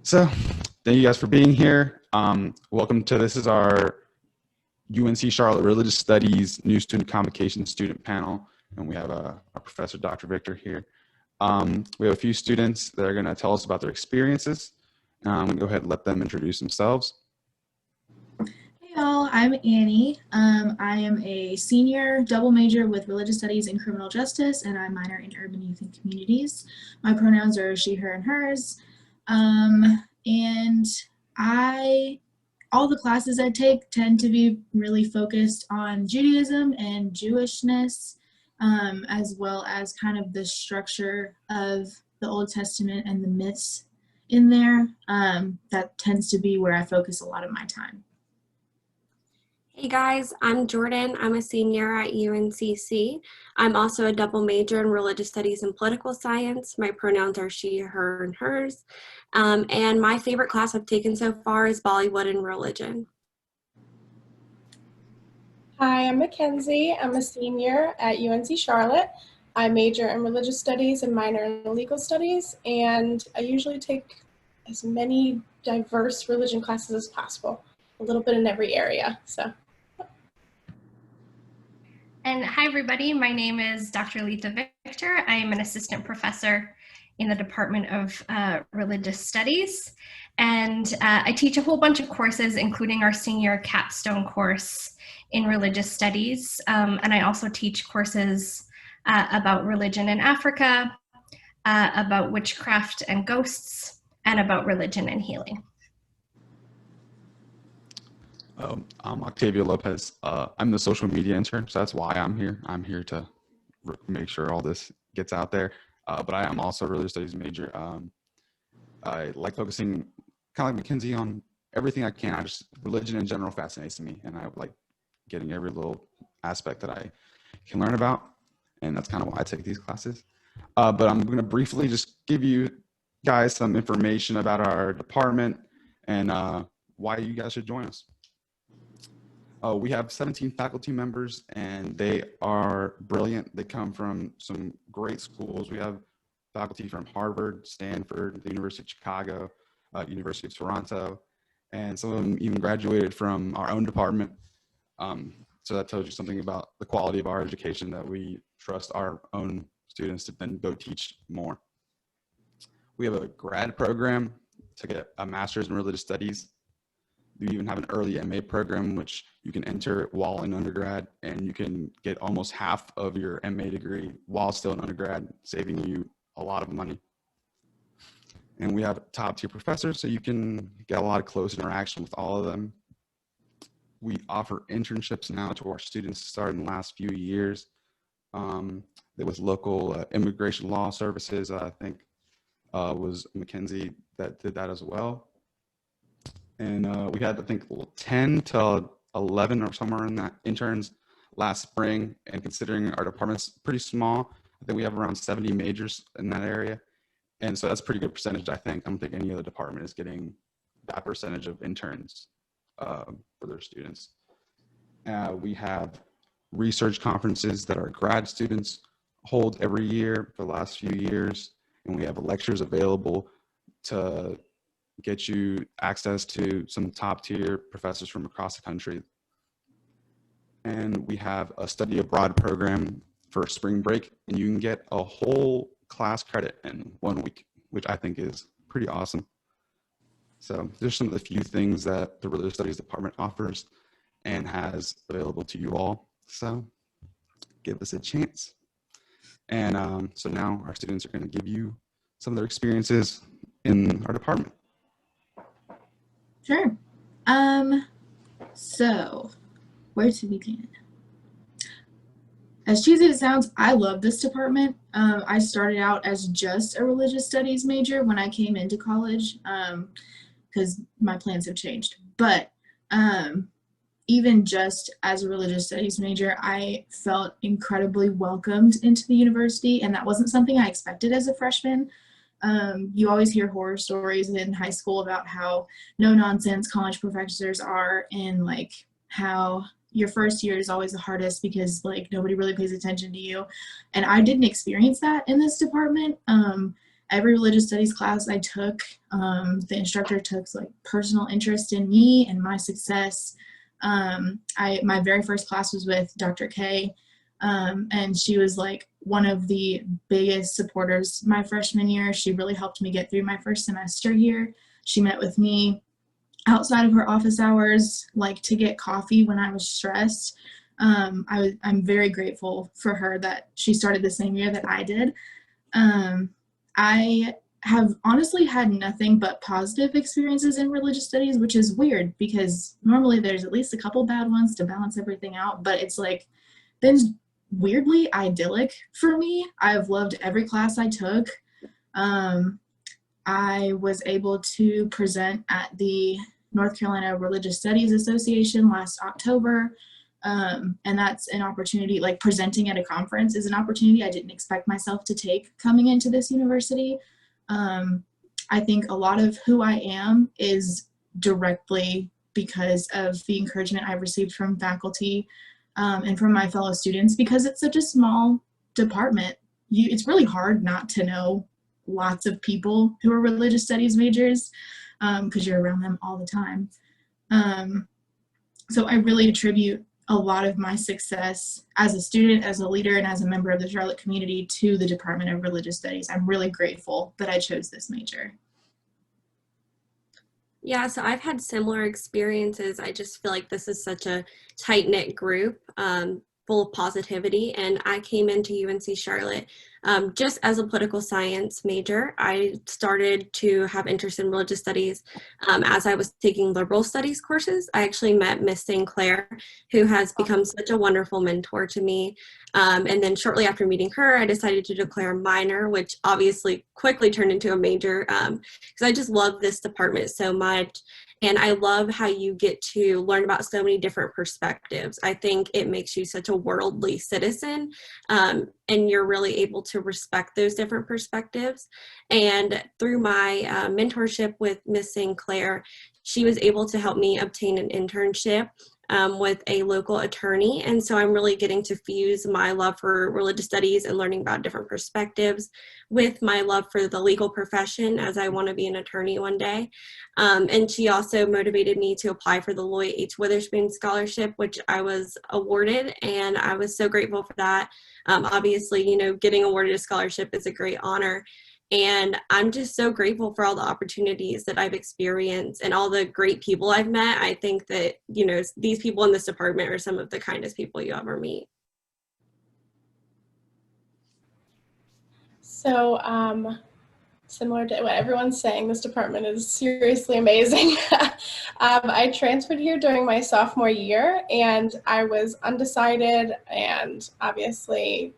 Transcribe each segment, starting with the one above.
So thank you guys for being here. Welcome to, this is our UNC Charlotte Religious Studies New Student Convocation student panel. And we have our professor, Dr. Victor here. We have a few students that are gonna tell us about their experiences. I'm gonna go ahead and let them introduce themselves. Hey y'all, I'm Annie. I am a senior double major with religious studies and criminal justice, and I minor in urban youth and communities. My pronouns are she, her, and hers. And all the classes I take tend to be really focused on Judaism and Jewishness, as well as kind of the structure of the Old Testament and the myths in there. That tends to be where I focus a lot of my time. Hey guys, I'm Jordan. I'm a senior at UNCC. I'm also a double major in religious studies and political science. My pronouns are she, her, and hers. And my favorite class I've taken so far is Bollywood and religion. Hi, I'm Mackenzie. I'm a senior at UNC Charlotte. I major in religious studies and minor in legal studies, and I usually take as many diverse religion classes as possible, a little bit in every area. And hi everybody, my name is Dr. Letha Victor. I am an assistant professor in the Department of Religious Studies, and I teach a whole bunch of courses, including our senior capstone course in religious studies, and I also teach courses about religion in Africa, about witchcraft and ghosts, and about religion and healing. I'm Octavio Lopez. I'm the social media intern, so that's why I'm here. I'm here to make sure all this gets out there. But I am also a religious studies major. I like focusing, kind of like Mackenzie, on everything I can. Religion in general fascinates me, and I like getting every little aspect that I can learn about, and that's kind of why I take these classes. But I'm going to briefly just give you guys some information about our department and why you guys should join us. We have 17 faculty members, and they are brilliant. They come from some great schools. We have faculty from Harvard, Stanford, the University of Chicago, University of Toronto, and some of them even graduated from our own department. So that tells you something about the quality of our education, that we trust our own students to then go teach more. We have a grad program to get a master's in religious studies. We even have an early MA program, which you can enter while in undergrad, and you can get almost half of your MA degree while still in undergrad, saving you a lot of money. And we have top tier professors, so you can get a lot of close interaction with all of them. We offer internships now to our students starting in the last few years. There was local immigration law services, I think was Mackenzie that did that as well. And we had, I think, 10 to 11 or somewhere in that interns last spring. And considering our department's pretty small, I think we have around 70 majors in that area. And so that's a pretty good percentage, I think. I don't think any other department is getting that percentage of interns for their students. We have research conferences that our grad students hold every year for the last few years. And we have lectures available to get you access to some top tier professors from across the country. And we have a study abroad program for spring break, and you can get a whole class credit in 1 week, which I think is pretty awesome. So there's some of the few things that the religious studies department offers and has available to you all. So give us a chance. And so now our students are going to give you some of their experiences in our department. Sure. So where to begin? As cheesy as it sounds, I love this department. I started out as just a religious studies major when I came into college, because my plans have changed. But even just as a religious studies major, I felt incredibly welcomed into the university, and that wasn't something I expected as a freshman. You always hear horror stories in high school about how no nonsense college professors are, and like how your first year is always the hardest because like nobody really pays attention to you. And I didn't experience that in this department. every religious studies class I took, the instructor took like personal interest in me and my success. My very first class was with Dr. K, and she was like one of the biggest supporters my freshman year. She really helped me get through my first semester here. She met with me outside of her office hours, like to get coffee when I was stressed. I'm very grateful for her that she started the same year that I did. I have honestly had nothing but positive experiences in religious studies, which is weird because normally there's at least a couple bad ones to balance everything out, but it's like been weirdly idyllic for me. I've loved every class I took. I was able to present at the North Carolina Religious Studies Association last October. And that's an opportunity, like presenting at a conference is an opportunity I didn't expect myself to take coming into this university. I think a lot of who I am is directly because of the encouragement I've received from faculty and from my fellow students, because it's such a small department. It's really hard not to know lots of people who are religious studies majors because you're around them all the time. So I really attribute a lot of my success as a student, as a leader, and as a member of the Charlotte community to the Department of Religious Studies. I'm really grateful that I chose this major. Yeah, so I've had similar experiences. I just feel like this is such a tight-knit group, full of positivity, and I came into UNC Charlotte just as a political science major. I started to have interest in religious studies as I was taking liberal studies courses. I actually met Miss St. Clair, who has become such a wonderful mentor to me. And then shortly after meeting her, I decided to declare a minor, which obviously quickly turned into a major because I just love this department so much. And I love how you get to learn about so many different perspectives. I think it makes you such a worldly citizen, and you're really able to respect those different perspectives. And through my mentorship with Miss St. Clair, she was able to help me obtain an internship with a local attorney. And so I'm really getting to fuse my love for religious studies and learning about different perspectives with my love for the legal profession, as I want to be an attorney one day. And she also motivated me to apply for the Lloyd H. Witherspoon Scholarship, which I was awarded, and I was so grateful for that. Obviously, you know, getting awarded a scholarship is a great honor. And I'm just so grateful for all the opportunities that I've experienced and all the great people I've met. I think that, you know, these people in this department are some of the kindest people you ever meet. So similar to what everyone's saying, this department is seriously amazing. I transferred here during my sophomore year, and I was undecided and obviously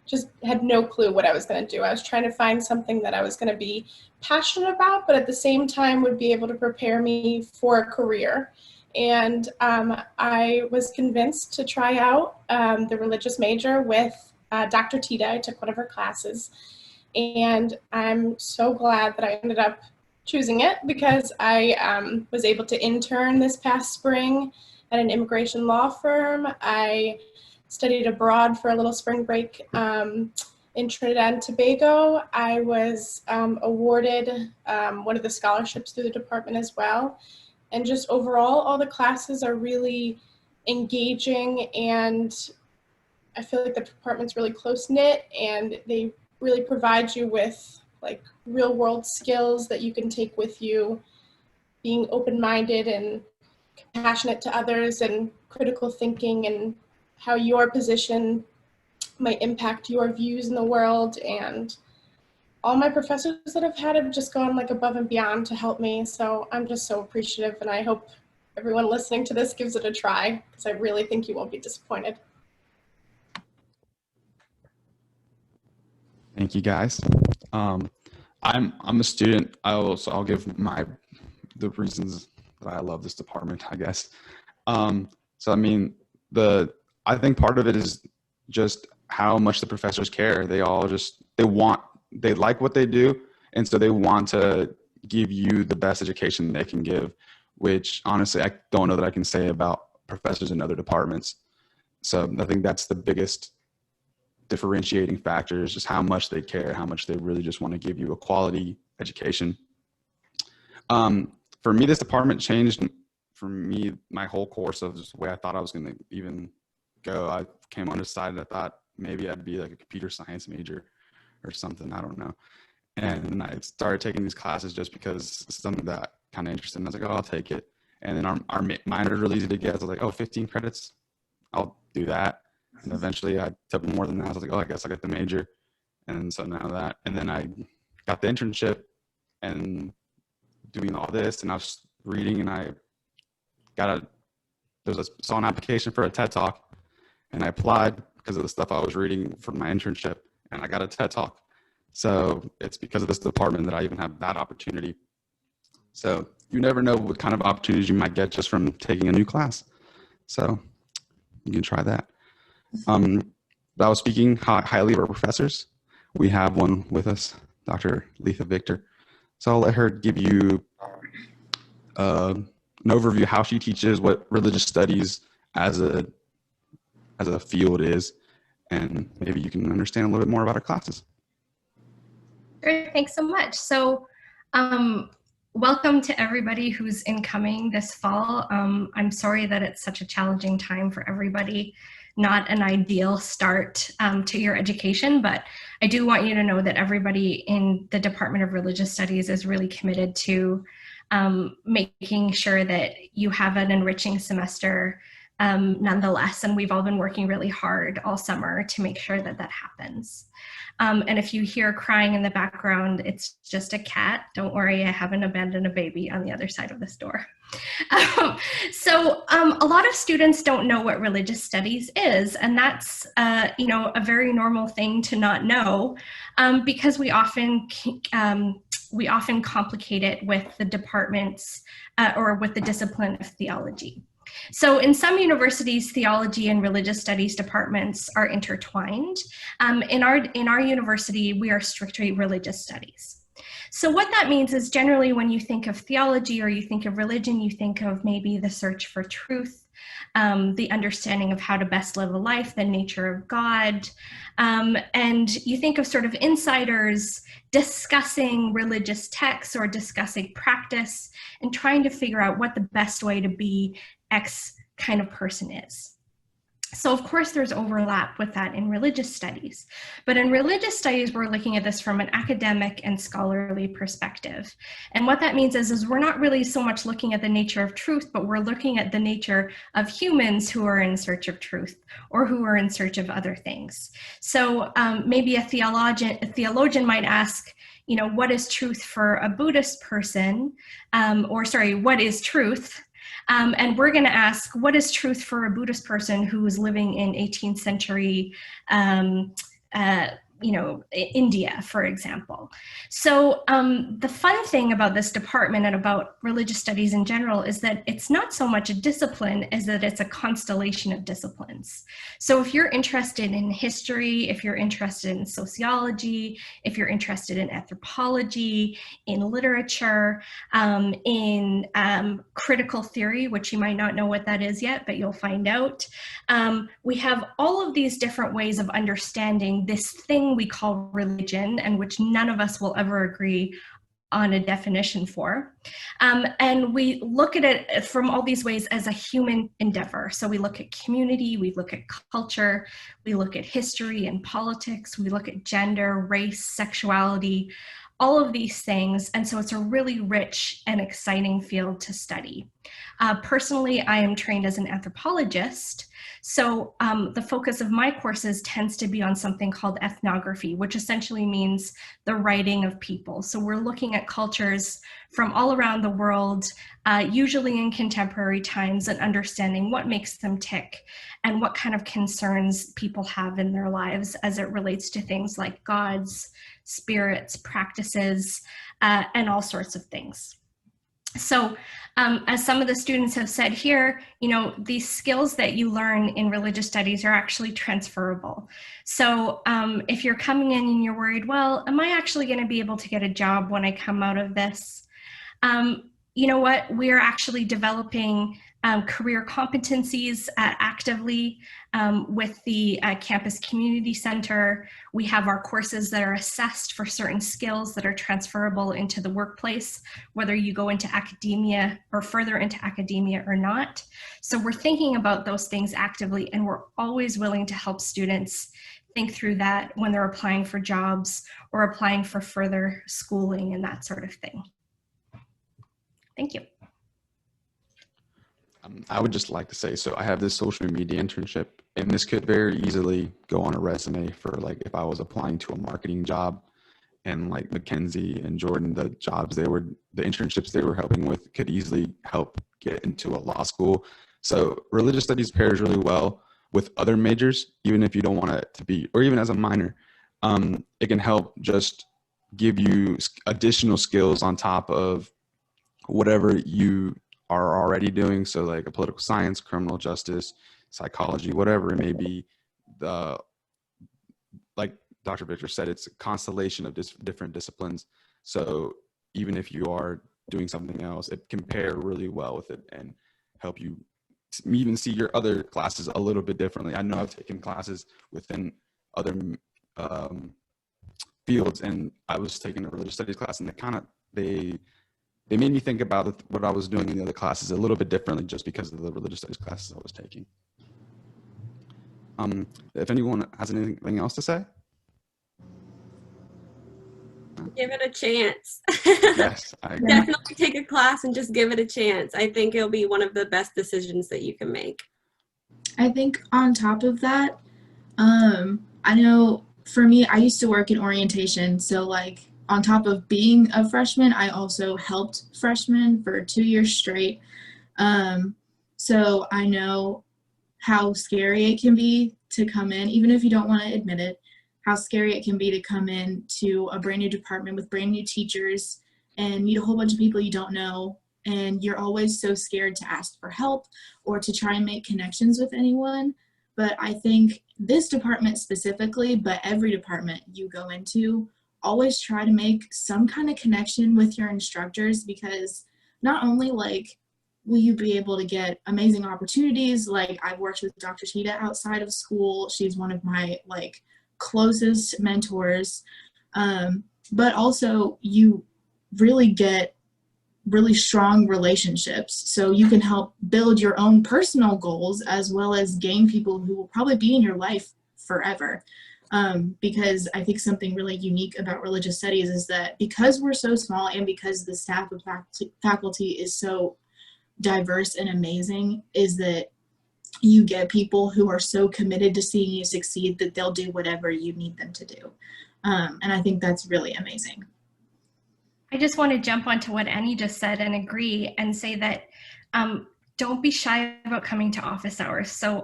just had no clue what I was going to do. I was trying to find something that I was going to be passionate about, but at the same time would be able to prepare me for a career. And I was convinced to try out the religious major with Dr. Tita. I took one of her classes, and I'm so glad that I ended up choosing it because I was able to intern this past spring at an immigration law firm. I studied abroad for a little spring break in Trinidad and Tobago. I was awarded one of the scholarships through the department as well. And just overall, all the classes are really engaging, and I feel like the department's really close-knit, and they really provide you with like real-world skills that you can take with you, being open-minded and compassionate to others, and critical thinking, and how your position might impact your views in the world. And all my professors that I've had have just gone like above and beyond to help me. So I'm just so appreciative, and I hope everyone listening to this gives it a try, because I really think you won't be disappointed. Thank you, guys. I'm a student. I'll give the reasons that I love this department, I guess. So I mean, I think part of it is just how much the professors care. They like what they do, and so they want to give you the best education they can give, which honestly I don't know that I can say about professors in other departments. So I think that's the biggest differentiating factors, just how much they care, how much they really just want to give you a quality education. For me, this department changed for me my whole course of just the way I thought I was going to even go. I came undecided. I thought maybe I'd be like a computer science major or something. I don't know. And then I started taking these classes just because it's something that kind of interested me. I was like, oh, I'll take it. And then our minor was really easy to get. I was like, oh, 15 credits. I'll do that. And eventually I took more than that. I was like, oh, I guess I'll get the major. And so now that, and then I got the internship and doing all this, and I was reading, and I saw an application for a TED Talk, and I applied because of the stuff I was reading for my internship, and I got a TED Talk. So it's because of this department that I even have that opportunity. So you never know what kind of opportunities you might get just from taking a new class. So you can try that. But I was speaking highly of our professors. We have one with us, Dr. Letha Victor. So I'll let her give you an overview of how she teaches, what religious studies as a field is, and maybe you can understand a little bit more about our classes. Great, thanks so much. So welcome to everybody who's incoming this fall. I'm sorry that it's such a challenging time for everybody. Not an ideal start to your education, but I do want you to know that everybody in the Department of Religious Studies is really committed to making sure that you have an enriching semester nonetheless, and we've all been working really hard all summer to make sure that that happens. And if you hear crying in the background, it's just a cat. Don't worry, I haven't abandoned a baby on the other side of this door. So a lot of students don't know what religious studies is, and that's a very normal thing to not know, because we often complicate it with the departments or with the discipline of theology. So in some universities, theology and religious studies departments are intertwined. In our university, we are strictly religious studies. So what that means is generally when you think of theology or you think of religion, you think of maybe the search for truth, the understanding of how to best live a life, the nature of God, and you think of sort of insiders discussing religious texts or discussing practice and trying to figure out what the best way to be X kind of person is. So of course there's overlap with that in religious studies, but in religious studies we're looking at this from an academic and scholarly perspective. And what that means is we're not really so much looking at the nature of truth, but we're looking at the nature of humans who are in search of truth or who are in search of other things. So maybe a theologian might ask, what is truth for a Buddhist person? What is truth? And we're going to ask, what is truth for a Buddhist person who is living in 18th century India, for example. So the fun thing about this department and about religious studies in general is that it's not so much a discipline as that it's a constellation of disciplines. So if you're interested in history, if you're interested in sociology, if you're interested in anthropology, in literature, in critical theory, which you might not know what that is yet, but you'll find out. We have all of these different ways of understanding this thing we call religion, and which none of us will ever agree on a definition for. And we look at it from all these ways as a human endeavor. So we look at community, we look at culture, we look at history and politics, we look at gender, race, sexuality, all of these things. And so it's a really rich and exciting field to study. Personally, I am trained as an anthropologist. So the focus of my courses tends to be on something called ethnography, which essentially means the writing of people. So we're looking at cultures from all around the world, usually in contemporary times, and understanding what makes them tick and what kind of concerns people have in their lives as it relates to things like gods, spirits, practices, and all sorts of things. So as some of the students have said here, these skills that you learn in religious studies are actually transferable. So if you're coming in and you're worried, well, am I actually going to be able to get a job when I come out of this? you know what, we're actually developing career competencies actively with the Campus Community Center. We have our courses that are assessed for certain skills that are transferable into the workplace, whether you go into academia or further into academia or not. So we're thinking about those things actively, and we're always willing to help students think through that when they're applying for jobs or applying for further schooling and that sort of thing. Thank you. I would just like to say, so I have this social media internship, and this could very easily go on a resume for like if I was applying to a marketing job, and like Mackenzie and Jordan, the internships they were helping with could easily help get into a law school. So religious studies pairs really well with other majors, even if you don't want it to be, or even as a minor. It can help just give you additional skills on top of whatever you are already doing. So like a political science, criminal justice, psychology, whatever it may be. Like Dr. Victor said, it's a constellation of different disciplines. So even if you are doing something else, it can pair really well with it and help you even see your other classes a little bit differently. I know I've taken classes within other fields, and I was taking a religious studies class, and they made me think about what I was doing in the other classes a little bit differently just because of the religious studies classes I was taking. If anyone has anything else to say? Give it a chance. Yes, I agree. Definitely take a class and just give it a chance. I think it'll be one of the best decisions that you can make. I think on top of that, I know for me, I used to work in orientation. So like on top of being a freshman, I also helped freshmen for 2 years straight. So I know how scary it can be to come in, even if you don't want to admit it, how scary it can be to come in to a brand new department with brand new teachers and meet a whole bunch of people you don't know. And you're always so scared to ask for help or to try and make connections with anyone. But I think this department specifically, but every department you go into, always try to make some kind of connection with your instructors, because not only like will you be able to get amazing opportunities, like I've worked with Dr. Tita outside of school, she's one of my like closest mentors, but also you really get really strong relationships, so you can help build your own personal goals as well as gain people who will probably be in your life forever. Because I think something really unique about religious studies is that because we're so small and because the staff of faculty is so diverse and amazing, is that you get people who are so committed to seeing you succeed that they'll do whatever you need them to do. And I think that's really amazing. I just want to jump onto what Annie just said and agree and say that don't be shy about coming to office hours. So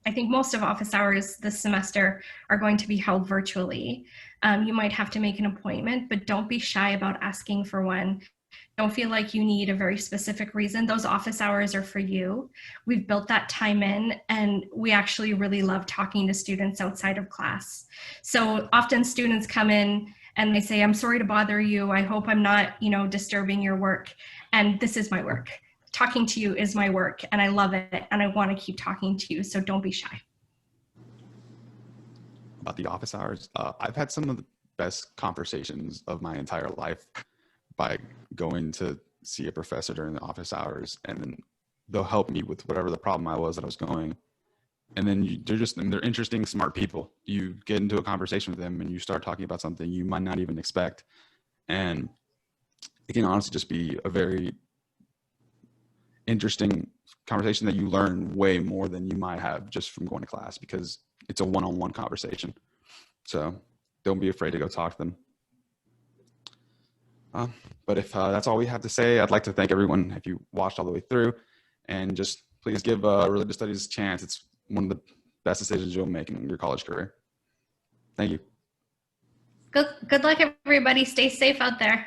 I think most of office hours this semester are going to be held virtually. You might have to make an appointment, but don't be shy about asking for one. Don't feel like you need a very specific reason. Those office hours are for you. We've built that time in, and we actually really love talking to students outside of class. So often students come in and they say, I'm sorry to bother you. I hope I'm not, disturbing your work. And this is my work. Talking to you is my work, and I love it, and I want to keep talking to you, so don't be shy. About the office hours, I've had some of the best conversations of my entire life by going to see a professor during the office hours, and then they'll help me with whatever the problem I was going. And then they're interesting, smart people. You get into a conversation with them and you start talking about something you might not even expect. And it can honestly just be a very interesting conversation that you learn way more than you might have just from going to class, because it's a one-on-one conversation. So don't be afraid to go talk to them. But if that's all we have to say, I'd like to thank everyone if you watched all the way through, and just please give religious studies a chance. It's one of the best decisions you'll make in your college career. Thank you. Good luck, everybody. Stay safe out there.